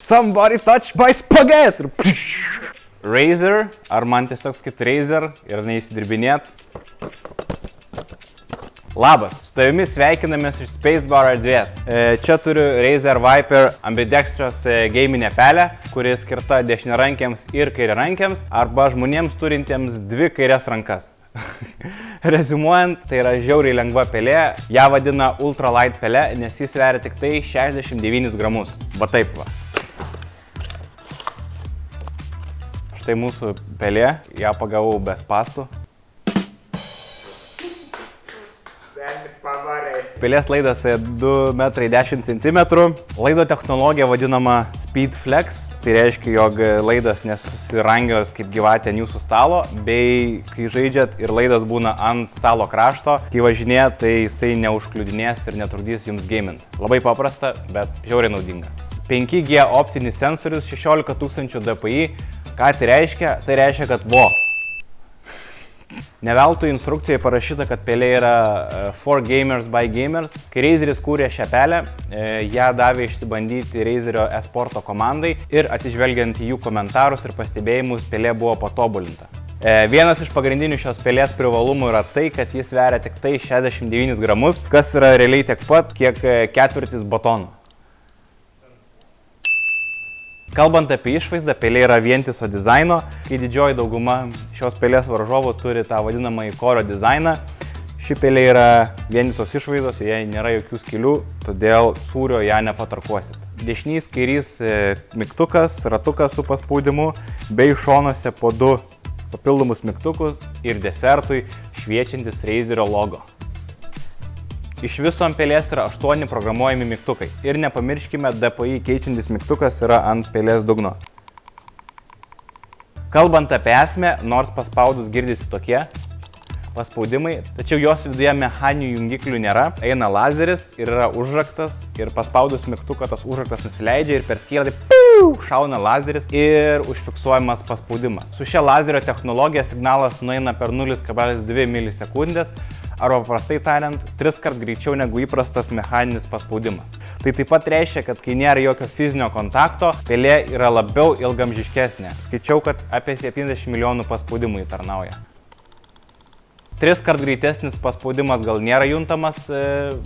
Somebody touch my spaghetti. Razer, ar man tiesiog skait Razer ir neįsidirbinėt. Labas, su tavimi sveikinamės iš Spacebar erdvės. Čia turiu Razer Viper ambidextrous gaminę pelę, kuri skirta dešiniarankiams ir kairiarankiams arba žmonėms turintiems dvi kairias rankas. Reziumuojant, tai yra žiauriai lengva pelė, ją vadina ultralight pelė, nes jis sveria tik tai 69 gramus. Va taip va. Štai mūsų pelė, ją pagavau be spastų. Pelės laidas 2,10 cm. Laido technologija vadinama SpeedFlex. Tai reiškia, jog laidas nesusirangios kaip gyvatė ant jūsų stalo, bei kai žaidžiat ir laidas būna ant stalo krašto, kai važinėja, tai jisai neužkliudinės ir netrukdys jums gamint. Labai paprasta, bet žiauriai naudinga. 5G optinis sensorius, 16 000 dpi. Ką tai reiškia? Tai reiškia, kad Ne veltui instrukcijoje parašyta, kad pelė yra for gamers by gamers. Kai Razeris kūrė šią pelę, ją davė išsibandyti Razerio esporto komandai ir atsižvelgiant į jų komentarus ir pastebėjimus, pelė buvo patobulinta. Vienas iš pagrindinių šios pelės privalumų yra tai, kad jis sveria tik tai 69 gramus, kas yra realiai tiek pat, kiek ketvirtis batono. Kalbant apie išvaizdą, pelė yra vientiso dizaino, kai didžioji dauguma šios pelės varžovų turi tą vadinamąjį korio dizainą. Ši pelė yra vientisos išvaizdos, joje nėra jokių skylių, todėl sūrio ją nepatarkuosit. Dešinys, kairys mygtukas, ratukas su paspaudimu, bei šonuose po 2 papildomus mygtukus ir desertui šviečiantis Razerio logo. Iš viso ant pelės yra 8 programuojami mygtukai. Ir nepamirškime, DPI keičiantis mygtukas yra ant pelės dugno. Kalbant apie esmę, nors paspaudus girdisi tokie paspaudimai, tačiau jos viduje mechaninių jungiklių nėra. Eina lazeris ir yra užraktas ir paspaudus mygtuką tas užraktas nusileidžia ir per skylę šauna lazeris ir užfiksuojamas paspaudimas. Su šia lazerio technologija signalas nueina per 0,2 milisekundės arba paprastai tariant 3 kart greičiau negu įprastas mechaninis paspaudimas. Tai taip pat reiškia, kad kai nėra jokio fizinio kontakto, pelė yra labiau ilgamžiškesnė. Skaičiau, kad apie 70 milijonų paspaudimų įtarnauja. 3 kart greitesnis paspaudimas gal nėra juntamas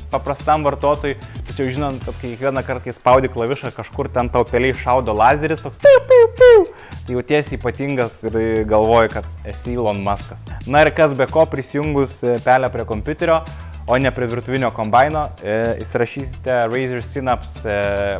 paprastam vartotojui, tačiau žinant, kad kiekvieną kartą, kai spaudi klavišą, kažkur ten tau peliai šaudo lazeris, toks tai jautiesi ypatingas ir galvoji, kad esi Elon Muskas. Na ir kas be ko, prisijungus pelę prie kompiuterio, o ne prie virtuvinio kombaino, įsirašysite Razer Synapse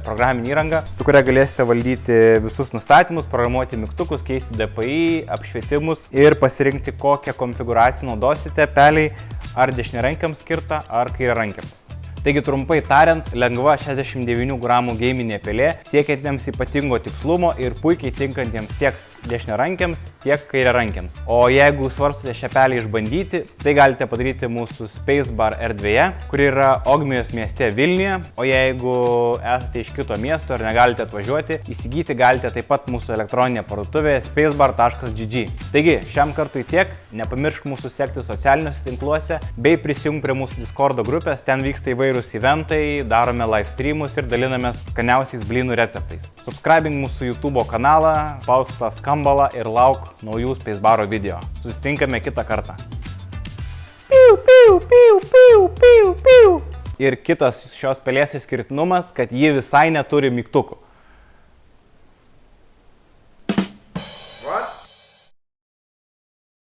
programinį įrangą, su kuria galėsite valdyti visus nustatymus, programuoti mygtukus, keisti DPI, apšvietimus ir pasirinkti, kokią konfigūraciją naudosite peliai, ar dešiniarankiams skirtą, ar kairiarankiams. Taigi trumpai tariant, lengva 69 gramų gaminė pelė, siekiantiems ypatingo tikslumo ir puikiai tinkantiems tiek dešiniarankiams, tiek kairiarankiams. O jeigu svarstote šią pelę išbandyti, tai galite padaryti mūsų Spacebar erdvėje, kuri yra Ogmijos mieste Vilniuje, o jeigu esate iš kito miesto ir negalite atvažiuoti, įsigyti galite taip pat mūsų elektroninėje parduotuvėje spacebar.gg. Taigi, šiam kartui tiek, nepamiršk mūsų sekti socialiniuose tinkluose, bei prisijung prie mūsų Discordo grupės, ten vyksta įvairūs eventai, darome live streamus ir dalinamės skaniausiais blynų receptais. Subscribing mūsų YouTube kanalą, spausk tą skambalą ir lauk naujų Spacebaro video. Susitinkame kitą kartą. Ir kitas šios pelės išskirtinumas, kad ji visai neturi mygtukų.